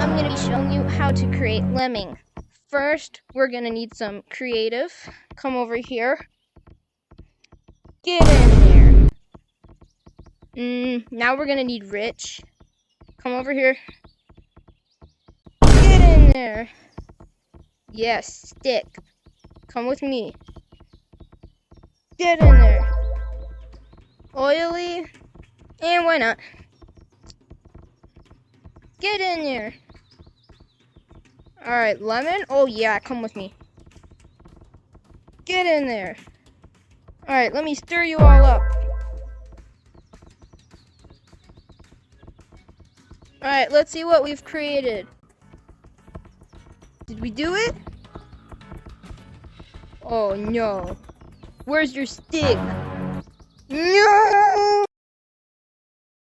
I'm going to be showing you how to create lemming. First, we're going to need some creative. Come over here. Get in there. Now we're going to need rich. Come over here. Get in there. Yes, stick. Come with me. Get in there. Oily. And why not? Get in there. Alright, lemon. Oh yeah, come with me. Get in there. Alright, let me stir you all up. Alright, let's see what we've created. Did we do it? Oh no. Where's your stick? No!